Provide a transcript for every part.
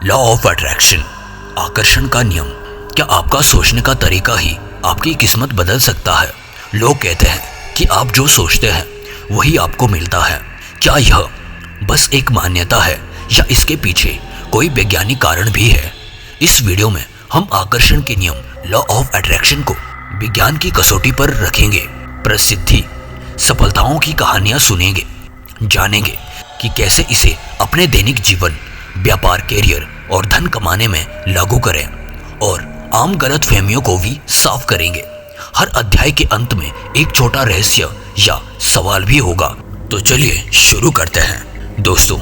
Law of attraction, आकर्षण का नियम। क्या आपका सोचने का तरीका ही आपकी किस्मत बदल सकता है? लोग कहते हैं कि आप जो सोचते हैं वही आपको मिलता है। क्या यह बस एक मान्यता है या इसके पीछे कोई वैज्ञानिक कारण भी है? इस वीडियो में हम आकर्षण के नियम लॉ ऑफ अट्रैक्शन को विज्ञान की कसौटी पर रखेंगे, प्रसिद्धि सफलताओं की कहानियां सुनेंगे, जानेंगे कि कैसे इसे अपने दैनिक जीवन, व्यापार, कैरियर और धन कमाने में लागू करें और आम गलत फहमियों को भी साफ करेंगे। हर अध्याय के अंत में एक छोटा रहस्य या सवाल भी होगा। तो चलिए शुरू करते हैं। दोस्तों,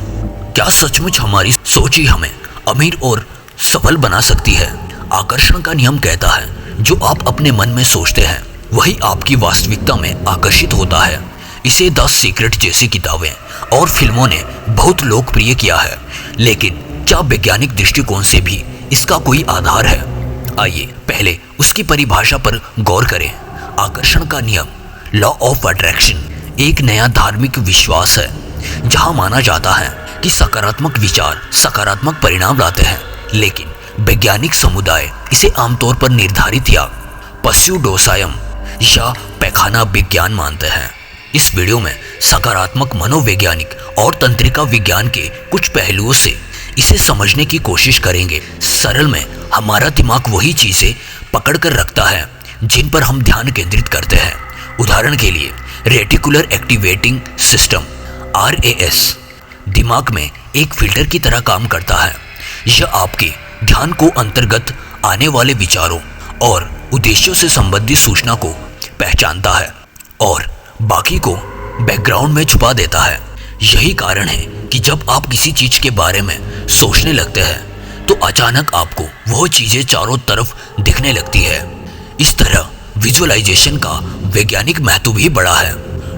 क्या सचमुच हमारी सोच ही हमें अमीर और सफल बना सकती है? आकर्षण का नियम कहता है जो आप अपने मन में सोचते हैं वही आपकी वास्तविकता में आकर्षित होता है। इसे द सीक्रेट जैसी किताबें और फिल्मों ने बहुत लोकप्रिय किया है, लेकिन क्या वैज्ञानिक दृष्टिकोण से भी इसका कोई आधार है? आइए पहले उसकी परिभाषा पर गौर करें। आकर्षण का नियम लॉ ऑफ अट्रैक्शन एक नया धार्मिक विश्वास है जहां माना जाता है कि सकारात्मक विचार सकारात्मक परिणाम लाते हैं, लेकिन वैज्ञानिक समुदाय इसे आमतौर पर निर्धारित या पस्यूडोसायम या पैखाना विज्ञान मानते हैं। इस वीडियो में सकारात्मक मनोवैज्ञानिक और तंत्रिका विज्ञान के कुछ पहलुओं से इसे समझने की कोशिश करेंगे। सरल में हमारा दिमाग वही चीजें पकड़ कर रखता है जिन पर हम ध्यान केंद्रित करते हैं। उदाहरण के लिए रेटिकुलर एक्टिवेटिंग सिस्टम RAS दिमाग में एक फिल्टर की तरह काम करता है। यह आपके ध्यान को अंतर्गत आने वाले विचारों और उद्देश्यों से संबंधित सूचना को पहचानता है और बाकी को बैकग्राउंड में छुपा देता है। यही कारण है कि जब आप किसी चीज के बारे में सोचने लगते हैं तो अचानक आपको वह चीजें चारों तरफ दिखने लगती है। इस तरह विजुअलाइजेशन का वैज्ञानिक महत्व भी बड़ा है।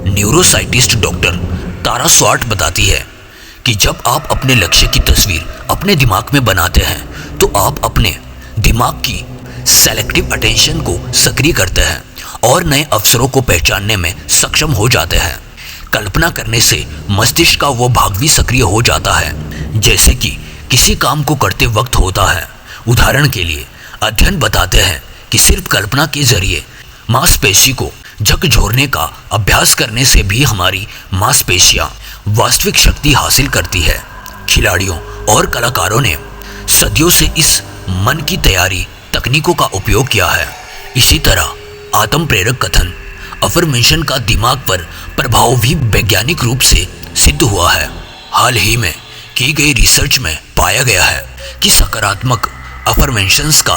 न्यूरोसाइंटिस्ट डॉक्टर तारा स्वाट बताती है कि जब आप अपने लक्ष्य की तस्वीर अपने दिमाग में बनाते हैं तो आप अपने दिमाग की सेलेक्टिव अटेंशन को सक्रिय करते हैं और नए अवसरों को पहचानने में सक्षम हो जाते हैं। कल्पना करने से मस्तिष्क का वो भाग भी सक्रिय हो जाता है जैसे कि किसी काम को करते वक्त होता है। उदाहरण के लिए अध्ययन बताते हैं कि सिर्फ कल्पना के जरिए मांसपेशी को झकझोरने का अभ्यास करने से भी हमारी मांसपेशियां वास्तविक शक्ति हासिल करती है। खिलाड़ियों और कलाकारों ने सदियों से इस मन की तैयारी तकनीकों का उपयोग किया है। इसी तरह आत्म प्रेरक कथन अफर्मेशन का दिमाग पर प्रभाव भी वैज्ञानिक रूप से सिद्ध हुआ है। हाल ही में की गई रिसर्च में पाया गया है कि सकारात्मक अफर्मेशंस का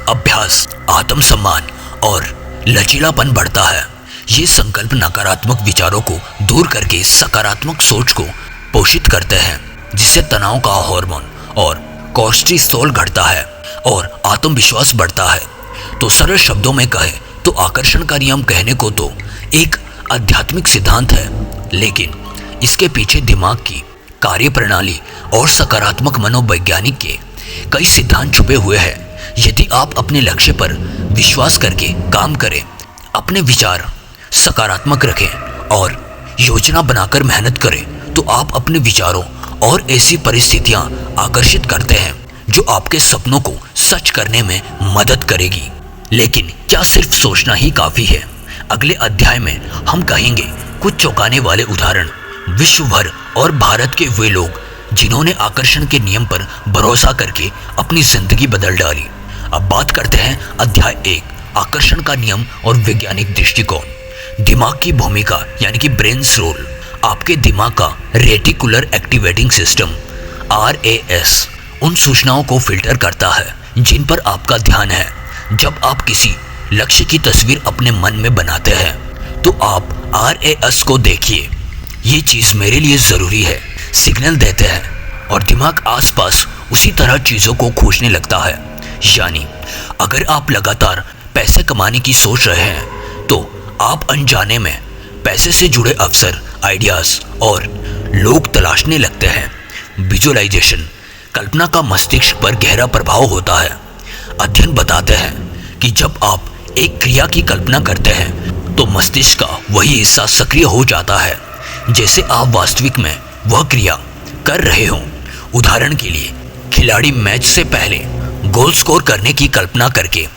अभ्यास आत्मसम्मान और लचीलापन बढ़ता है। ये संकल्प नकारात्मक विचारों को दूर करके सकारात्मक सोच को पोषित करते हैं, जिससे तनाव का हार्मोन और कोर्टिसोल घटता है और आत्मविश्वास बढ़ता है। तो सरल शब्दों में कहें तो आकर्षण का नियम कहने को तो एक आध्यात्मिक सिद्धांत है, लेकिन इसके पीछे दिमाग की कार्यप्रणाली और सकारात्मक मनोवैज्ञानिक के कई सिद्धांत छुपे हुए हैं। यदि आप अपने लक्ष्य पर विश्वास करके काम करें, अपने विचार सकारात्मक रखें और योजना बनाकर मेहनत करें तो आप अपने विचारों और ऐसी परिस्थितियां आकर्षित करते हैं जो आपके सपनों को सच करने में मदद करेगी। लेकिन क्या सिर्फ सोचना ही काफी है? अगले अध्याय में हम कहेंगे कुछ चौंकाने वाले उदाहरण विश्व भर और भारत के वे लोग जिन्होंने आकर्षण के नियम पर भरोसा करके अपनी जिंदगी बदल डाली। अब बात करते हैं अध्याय 1 आकर्षण का नियम और वैज्ञानिक दृष्टिकोण। दिमाग की भूमिका यानी कि ब्रेन्स रोल। आपके दिमाग का रेटिकुलर एक्टिवेटिंग सिस्टम RAS उन सूचनाओं को फिल्टर करता है जिन पर आपका ध्यान है। जब आप किसी लक्ष्य की तस्वीर अपने मन में बनाते हैं तो आप RAS को देखिए, ये चीज मेरे लिए जरूरी है सिग्नल देते हैं और दिमाग आसपास उसी तरह चीजों को खोजने लगता है। यानी अगर आप लगातार पैसे कमाने की सोच रहे हैं तो आप अनजाने में पैसे से जुड़े अवसर, आइडियाज और लोग तलाशने लगते हैं। विजुअलाइजेशन कल्पना का मस्तिष्क पर गहरा प्रभाव होता है। अध्ययन बताते हैं कि जब आप एक क्रिया की कल्पना करते हैं तो मस्तिष्क का वही हिस्सा सक्रिय हो जाता है जैसे आप वास्तविक में वह क्रिया कर रहे हों। उदाहरण के लिए खिलाड़ी मैच से पहले गोल स्कोर करने की कल्पना करके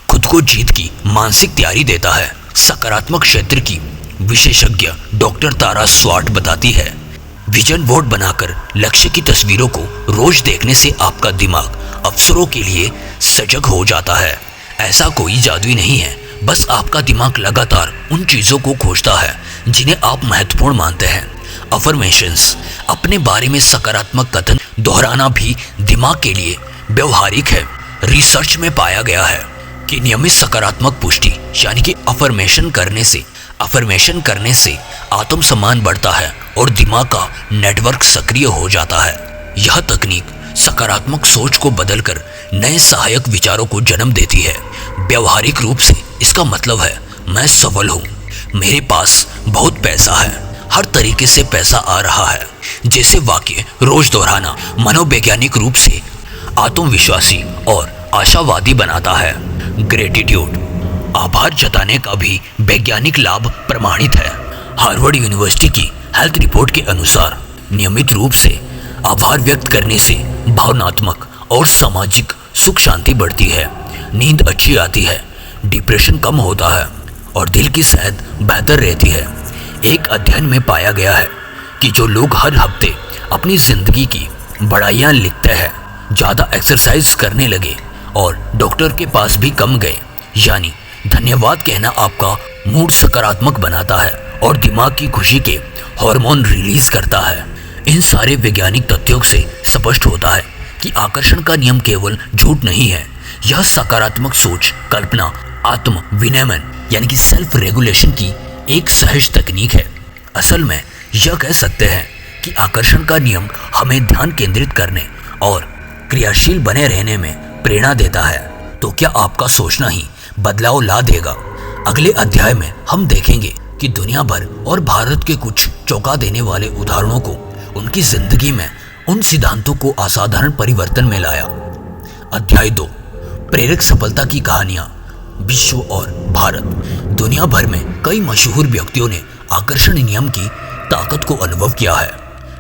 खुद को जीत की मानसिक तैयारी देता है। सकारात्मक क्षेत्र की विशेषज्ञ डॉक्टर तारा स्वाट बताती है, विजन बोर्ड बनाकर लक्ष्य की तस्वीरों को रोज देखने से आपका दिमाग अवसरों के लिए सजग हो जाता है। ऐसा कोई जादुई नहीं है, बस आपका दिमाग लगातार उन चीजों को खोजता है जिन्हें आप महत्वपूर्ण मानते हैं। अफर्मेशंस, अपने बारे में सकारात्मक कथन दोहराना भी दिमाग के लिए व्यवहारिक है। रिसर्च में पाया गया है कि नियमित सकारात्मक पुष्टि यानी कि अफर्मेशन करने से आत्मसम्मान बढ़ता है और दिमाग का नेटवर्क सक्रिय हो जाता है। यह तकनीक सकारात्मक सोच को बदलकर नए सहायक विचारों को जन्म देती है। व्यवहारिक रूप से इसका मतलब है, मैं सफल हूँ, मेरे पास बहुत पैसा है, हर तरीके से पैसा आ रहा है जैसे वाक्य रोज दोहराना मनोवैज्ञानिक रूप से आत्मविश्वासी और आशावादी बनाता है। ग्रेटिट्यूड, आभार जताने का भी वैज्ञानिक लाभ प्रमाणित है। हार्वर्ड यूनिवर्सिटी की हेल्थ रिपोर्ट के अनुसार नियमित रूप से आभार व्यक्त करने से भावनात्मक और सामाजिक सुख शांति बढ़ती है, नींद अच्छी आती है, डिप्रेशन कम होता है और दिल की सेहत बेहतर रहती है। एक अध्ययन में पाया गया है कि जो लोग हर हफ्ते अपनी जिंदगी की बड़ाइयाँ लिखते हैं, ज़्यादा एक्सरसाइज करने लगे और डॉक्टर के पास भी कम गए, यानी धन्यवाद कहना आपका मूड सकारात्मक बनाता है और दिमाग की खुशी के हार्मोन रिलीज करता है। इन सारे वैज्ञानिक तथ्यों से स्पष्ट होता है कि आकर्षण का नियम केवल झूठ नहीं है, यह सकारात्मक सोच, कल्पना, आत्म विनियमन यानी कि सेल्फ रेगुलेशन की एक सहज तकनीक है। असल में यह कह सकते हैं कि आकर्षण का नियम हमें ध्यान केंद्रित करने और क्रियाशील बने रहने में प्रेरणा देता है। तो क्या आपका सोचना ही बदलाव ला देगा? अगले अध्याय में हम देखेंगे कि दुनिया भर और भारत के कुछ चौंका देने वाले उदाहरणों को उनकी जिंदगी में उन सिद्धांतों को असाधारण परिवर्तन में लाया। अध्याय 2, प्रेरक सफलता की कहानियां। विश्व और भारत, दुनिया भर में कई मशहूर व्यक्तियों ने आकर्षण नियम की ताकत को अनुभव किया है।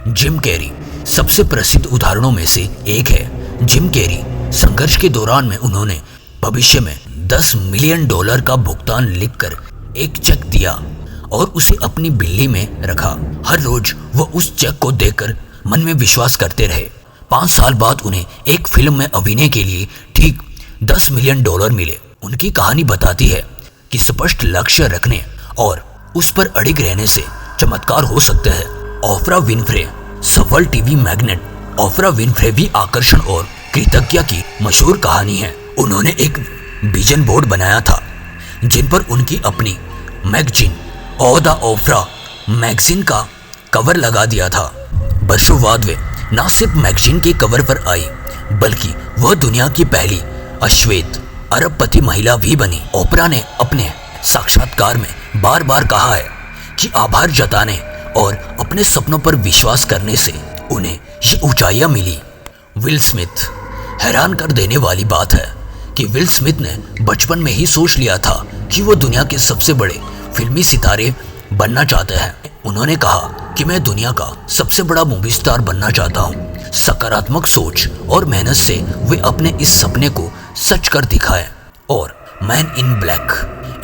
जिम कैरी सबसे प्रसिद्ध उदाहरणों में से एक है। जिम कैरी संघर्ष के दौरान में उन्होंने भविष्य में $10 मिलियन का भुगतान लिखकर एक चेक दिया और उसे अपनी बिल्ली में रखा। हर रोज वो उस चेक को देखकर मन में विश्वास करते रहे। 5 साल बाद उन्हें एक फिल्म में अभिनय के लिए ठीक $10 मिलियन मिले। उनकी कहानी बताती है कि स्पष्ट लक्ष्य रखने और उस पर अड़िग रहने से चमत्कार हो सकते हैं। ओफ्रा विनफ्रे, सफल टीवी मैग्नेट ओफ्रा विनफ्रे भी आकर्षण और कृतज्ञता की मशहूर कहानी है। उन्होंने एक विजन बोर्ड बनाया था जिन पर उनकी अपनी मैगजीन और द ओफ्रा मैगजीन का कवर लगा दिया था। वर्षों बाद वे न सिर्फ मैगजीन के कवर पर आई बल्कि वह दुनिया की पहली अश्वेत अरबपति महिला भी बनी। ओपरा ने अपने साक्षात्कार में बार बार कहा है कि आभार जताने और अपने सपनों पर विश्वास करने से उन्हें ये ऊंचाइयां मिली। विल स्मिथ, हैरान कर देने वाली बात है कि विल स्मिथ ने बचपन में ही सोच लिया था कि वो दुनिया के सबसे बड़े फिल्मी सितारे बनना चाहते हैं। उन्होंने कहा कि मैं दुनिया का सबसे बड़ा मूवी स्टार बनना चाहता हूँ। सकारात्मक सोच और मेहनत से वे अपने इस सपने को सच कर दिखाए और man in black,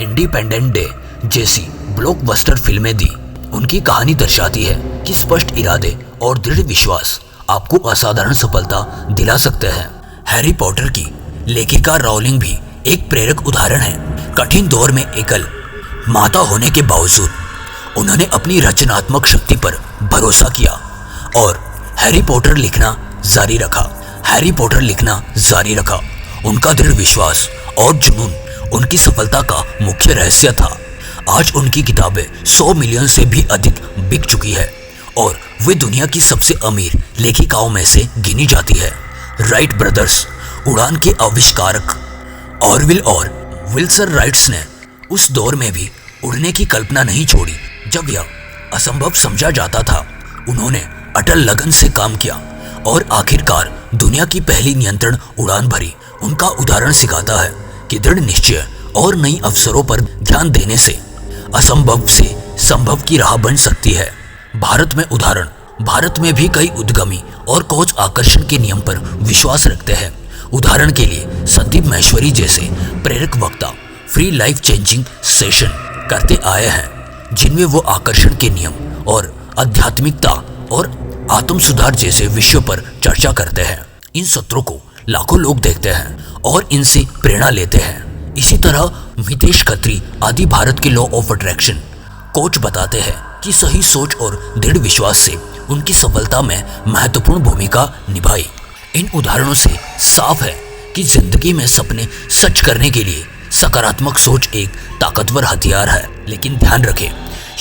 independent day जैसी ब्लॉकबस्टर फिल्में दी। उनकी कहानी दर्शाती है कि स्पष्ट इरादे और दृढ़ विश्वास आपको असाधारण सफलता दिला सकते हैं। हैरी पॉटर की लेखिका राउलिंग भी एक प्रेरक उदाहरण है। कठिन दौर में एकल माता होने के बावजूद उन्होंने अपनी रचनात्मक शक्ति पर भरोसा किया और हैरी पॉटर लिखना जारी रखा। उनका दृढ़ विश्वास और जुनून उनकी सफलता का मुख्य रहस्य था। आज उनकी किताबें 100 मिलियन से भी अधिक बिक चुकी है और वे दुनिया की सबसे अमीर लेखिकाओं में से गिनी जाती है। राइट ब्रदर्स, उड़ान के आविष्कारक ऑरविल और विल्सन राइट्स ने उस दौर में भी उड़ने की कल्पना नहीं छोड़ी जब यह असंभव समझा जाता था। उन्होंने अटल लगन से काम किया और आखिरकार दुनिया की पहली नियंत्रण उड़ान भरी। उनका उदाहरण सिखाता है कि दृढ़ निश्चय और नई अवसरों पर ध्यान देने से असंभव से संभव की राह बन सकती है। भारत में उदाहरण भारत में भी कई उद्यमी और कोच आकर्षण के नियम पर विश्वास रखते हैं। उदाहरण के लिए संदीप माहेश्वरी जैसे प्रेरक वक्ता फ्री लाइफ चेंजिंग सेशन करते आए हैं, जिनमें वो आकर्षण के नियम और आध्यात्मिकता और आत्म सुधार जैसे विषयों पर चर्चा करते हैं। इन सत्रों को लाखों लोग देखते हैं और इनसे प्रेरणा लेते हैं। इसी तरह मितेश खत्री आदि भारत के लॉ ऑफ अट्रैक्शन कोच बताते हैं कि सही सोच और दृढ़ विश्वास से उनकी सफलता में महत्वपूर्ण भूमिका निभाई। इन उदाहरणों से साफ है कि जिंदगी में सपने सच करने के लिए सकारात्मक सोच एक ताकतवर हथियार है। लेकिन ध्यान रखें,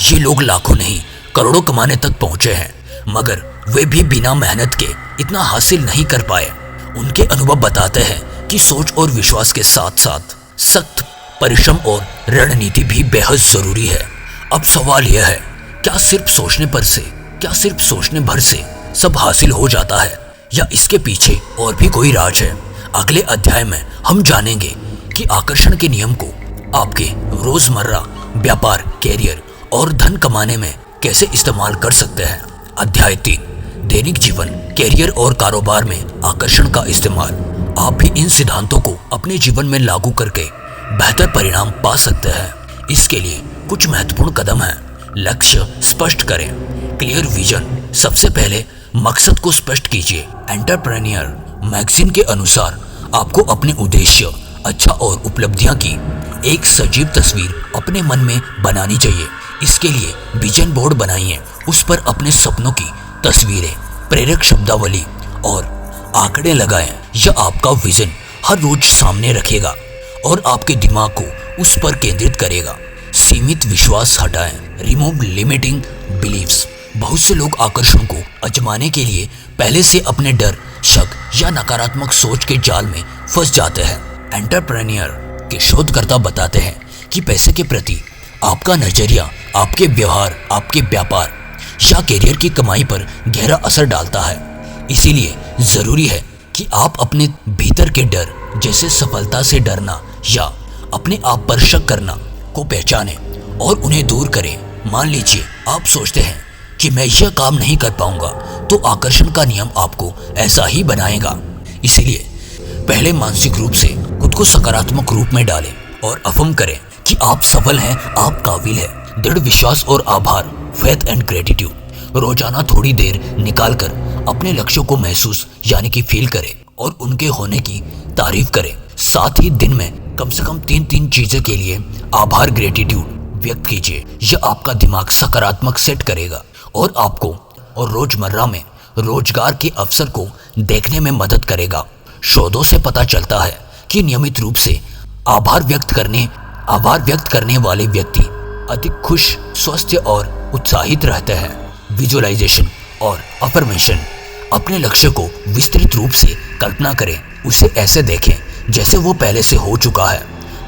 ये लोग लाखों नहीं करोड़ों कमाने तक पहुंचे हैं, मगर वे भी बिना मेहनत के इतना हासिल नहीं कर पाए। उनके अनुभव बताते हैं कि सोच और विश्वास के साथ साथ सख्त परिश्रम और रणनीति भी बेहद जरूरी है। अब सवाल यह है, क्या सिर्फ सोचने भर से सब हासिल हो जाता है, या इसके पीछे और भी कोई राज है? अगले अध्याय में हम जानेंगे कि आकर्षण के नियम को आपके रोजमर्रा व्यापार, कैरियर और धन कमाने में कैसे इस्तेमाल कर सकते हैं। अध्याय 3, दैनिक जीवन, कैरियर और कारोबार में आकर्षण का इस्तेमाल। आप भी इन सिद्धांतों को अपने जीवन में लागू करके बेहतर परिणाम पा सकते हैं। इसके लिए कुछ महत्वपूर्ण कदम हैं। लक्ष्य स्पष्ट करें, क्लियर विजन। सबसे पहले मकसद को स्पष्ट कीजिए। एंटरप्रेन्योर मैगजीन के अनुसार आपको अपने उद्देश्य, अच्छा और उपलब्धियां की एक सजीव तस्वीर अपने मन में बनानी चाहिए। इसके लिए विजन बोर्ड बनाइए। उस पर अपने सपनों की तस्वीरें, प्रेरक शब्दावली और आंकड़े लगाएं। यह आपका विजन हर रोज सामने रखेगा और आपके दिमाग को उस पर केंद्रित करेगा। सीमित विश्वास हटाएं, रिमूव लिमिटिंग बिलीव्स। बहुत से लोग आकर्षण को आजमाने के लिए पहले से अपने डर, शक या नकारात्मक सोच के जाल में फंस जाते हैं। एंटरप्रेन्योर के शोधकर्ता बताते हैं कि पैसे के प्रति आपका नजरिया आपके व्यवहार, आपके व्यापार या कैरियर की कमाई पर गहरा असर डालता है। इसीलिए जरूरी है कि आप अपने भीतर के डर, जैसे सफलता से डरना या अपने आप पर शक करना, को पहचानें और उन्हें दूर करें। मान लीजिए आप सोचते हैं कि मैं यह काम नहीं कर पाऊंगा, तो आकर्षण का नियम आपको ऐसा ही बनाएगा। इसीलिए पहले मानसिक रूप से खुद को सकारात्मक रूप में डालें और अफर्म करें कि आप सफल हैं, आप काबिल हैं। दृढ़ विश्वास और आभार, फेथ एंड ग्रेटिट्यूड। रोजाना थोड़ी देर निकालकर अपने लक्ष्यों को महसूस यानी कि फील करें और उनके होने की तारीफ करें। साथ ही दिन में कम से कम 3 चीजें के लिए आभार, ग्रेटिट्यूड व्यक्त कीजिए। यह आपका दिमाग सकारात्मक सेट करेगा और आपको और रोजमर्रा में रोजगार के अवसर को देखने में मदद करेगा। शोधों से पता चलता है कि नियमित रूप से आभार व्यक्त करने वाले व्यक्ति अधिक खुश, स्वस्थ और उत्साहित रहते हैं। विजुअलाइजेशन और अफर्मेशन। अपने लक्ष्य को विस्तृत रूप से कल्पना करें, उसे ऐसे देखें जैसे वो पहले से हो चुका है।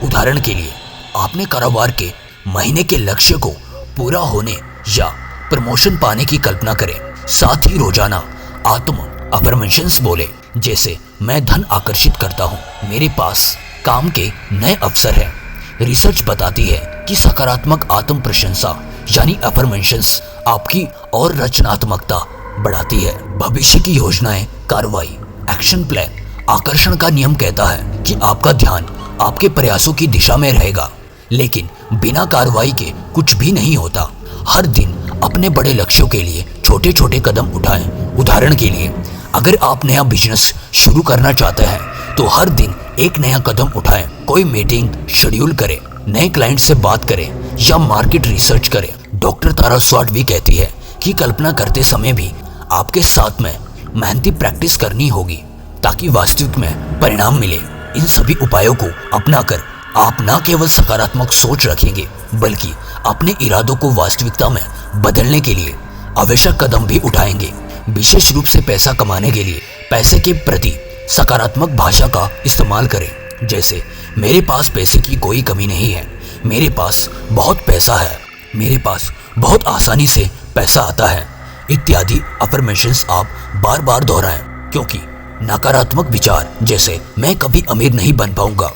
उदाहरण के लिए, आपने कारोबार के महीने के लक्ष्य को पूरा होने या प्रमोशन पाने की कल्पना करें। साथ ही रोजाना आत्म अफर्मेशंस बोले, जैसे मैं धन आकर्षित करता हूँ, मेरे पास काम के नए अवसर हैं। रिसर्च बताती है कि सकारात्मक आत्म प्रशंसा यानी अफर्मेशंस आपकी और रचनात्मकता बढ़ाती है। भविष्य की योजनाएं, कार्रवाई, एक्शन प्लान। आकर्षण का नियम कहता है कि आपका ध्यान आपके प्रयासों की दिशा में रहेगा, लेकिन बिना कार्रवाई के कुछ भी नहीं होता। हर दिन अपने बड़े लक्ष्यों के लिए छोटे छोटे कदम उठाएं। उदाहरण के लिए, अगर आप नया बिजनेस शुरू करना चाहते हैं तो हर दिन एक नया कदम उठाएं। कोई मीटिंग शेड्यूल करें, नए क्लाइंट से बात करें या मार्केट रिसर्च करें। डॉक्टर तारा स्वाट भी कहती है कि कल्पना करते समय भी आपके साथ में मेहनती प्रैक्टिस करनी होगी ताकि वास्तविक में परिणाम मिले। इन सभी उपायों को अपनाकर आप न केवल सकारात्मक सोच रखेंगे, बल्कि अपने इरादों को वास्तविकता में बदलने के लिए आवश्यक कदम भी उठाएंगे। विशेष रूप से पैसा कमाने के लिए पैसे के प्रति सकारात्मक भाषा का इस्तेमाल करें, जैसे मेरे पास पैसे की कोई कमी नहीं है, मेरे पास बहुत पैसा है, मेरे पास बहुत आसानी से पैसा आता है इत्यादि अफर्मेशंस आप बार बार दोहराएं, क्योंकि नकारात्मक विचार जैसे मैं कभी अमीर नहीं बन पाऊंगा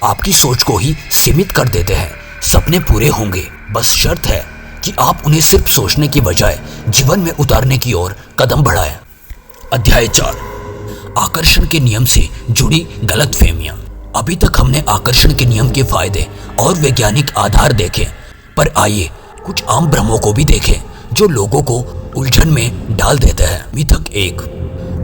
आपकी सोच को ही सीमित कर देते हैं। सपने पूरे होंगे, बस शर्त है कि आप उन्हें सिर्फ सोचने की बजाय जीवन में उतारने की ओर कदम बढ़ाएं। अध्याय 4, आकर्षण के नियम से जुड़ी गलतफहमियां। अभी तक हमने आकर्षण के नियम के फायदे और वैज्ञानिक आधार देखे, पर आइए कुछ आम भ्रमों को भी देखें जो लोगों को उलझन में डाल देते हैं। मिथक 1,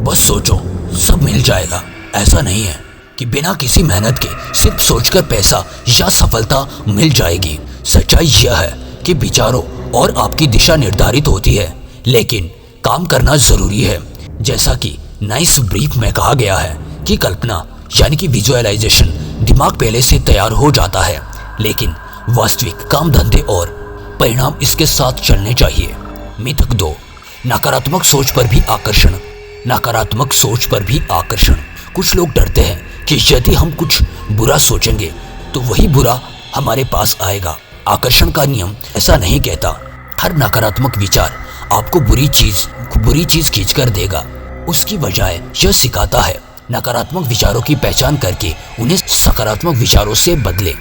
बस सोचो सब मिल जाएगा। ऐसा नहीं है कि बिना किसी मेहनत के सिर्फ सोचकर पैसा या सफलता मिल जाएगी। सच्चाई यह है कि विचारों और आपकी दिशा निर्धारित होती है, लेकिन काम करना जरूरी है। जैसा कि नाइस ब्रीफ में कहा गया है कि कल्पना यानी कि विजुअलाइजेशन दिमाग पहले से तैयार हो जाता है, लेकिन वास्तविक काम धंधे और परिणाम इसके साथ चलने चाहिए। मिथक 2, नकारात्मक सोच पर भी आकर्षण। नकारात्मक सोच पर भी आकर्षण। कुछ लोग डरते हैं कि यदि हम कुछ बुरा सोचेंगे तो वही बुरा हमारे पास आएगा। आकर्षण का नियम ऐसा नहीं कहता। हर नकारात्मक विचार आपको बुरी चीज खींच कर देगा। उसकी बजाय यह सिखाता है नकारात्मक विचारों की पहचान करके उन्हें सकारात्मक विचारों से बदले।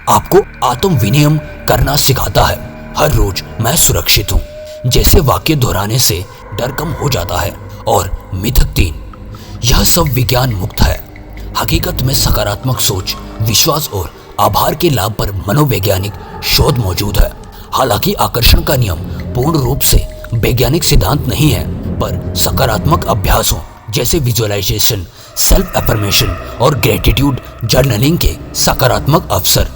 आपको आत्म विनियम करना सिखाता है। हर रोज मैं सुरक्षित हूँ जैसे वाक्य दोहराने से डर कम हो जाता है। और मिथक 3, यह सब विज्ञान मुक्त है। हकीकत में सकारात्मक सोच, विश्वास और आभार के लाभ पर मनोवैज्ञानिक शोध मौजूद है। हालांकि आकर्षण का नियम पूर्ण रूप से वैज्ञानिक सिद्धांत नहीं है, पर सकारात्मक अभ्यासों जैसे विजुअलाइजेशन, सेल्फ अफर्मेशन और ग्रेटिट्यूड जर्नलिंग के सकारात्मक अवसर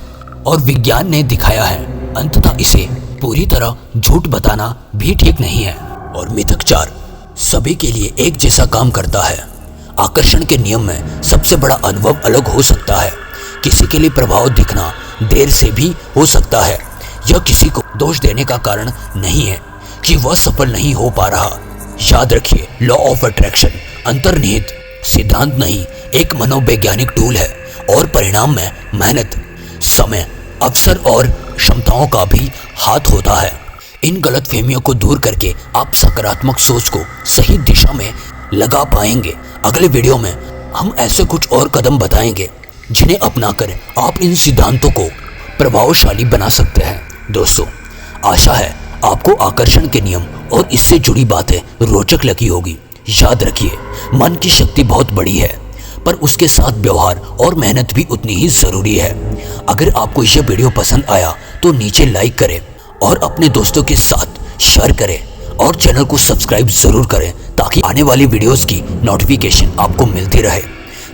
और विज्ञान ने दिखाया है। अंततः इसे पूरी तरह झूठ बताना भी ठीक नहीं है। और मिथक 4, सभी के लिए एक जैसा काम करता है। आकर्षण के नियम में सबसे बड़ा अनुभव अलग हो सकता है। किसी के लिए प्रभाव दिखना देर से भी हो सकता है। यह किसी को दोष देने का कारण नहीं है कि वह सफल नहीं हो पा रहा। याद रखिए, लॉ ऑफ अट्रैक्शन अंतर्निहित सिद्धांत नहीं, एक मनोवैज्ञानिक टूल है और परिणाम में मेहनत, समय, अवसर और क्षमताओं का भी हाथ होता है। इन गलतफहमियों को दूर करके आप सकारात्मक सोच को सही दिशा में लगा पाएंगे। अगले वीडियो में हम ऐसे कुछ और कदम बताएंगे जिन्हें अपनाकर आप इन सिद्धांतों को प्रभावशाली बना सकते हैं। दोस्तों, आशा है आपको आकर्षण के नियम और इससे जुड़ी बातें रोचक लगी होगी। याद रखिए, मन की शक्ति बहुत बड़ी है, पर उसके साथ व्यवहार और मेहनत भी उतनी ही जरूरी है। अगर आपको यह वीडियो पसंद आया तो नीचे लाइक करें और अपने दोस्तों के साथ शेयर करें और चैनल को सब्सक्राइब जरूर करें ताकि आने वाली वीडियोस की नोटिफिकेशन आपको मिलती रहे।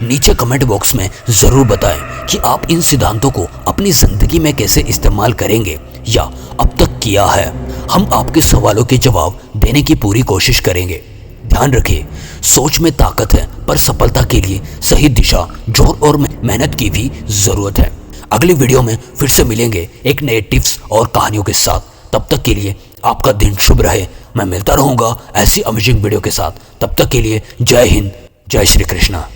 नीचे कमेंट बॉक्स में जरूर बताएं कि आप इन सिद्धांतों को अपनी जिंदगी में कैसे इस्तेमाल करेंगे या अब तक किया है। हम आपके सवालों के जवाब देने की पूरी कोशिश करेंगे। ध्यान रखिए, सोच में ताकत है, पर सफलता के लिए सही दिशा, जोर और मेहनत की भी जरूरत है। अगली वीडियो में फिर से मिलेंगे एक नए टिप्स और कहानियों के साथ। तब तक के लिए आपका दिन शुभ रहे। मैं मिलता रहूंगा ऐसी अमेजिंग वीडियो के साथ। तब तक के लिए जय हिंद, जय श्री कृष्णा।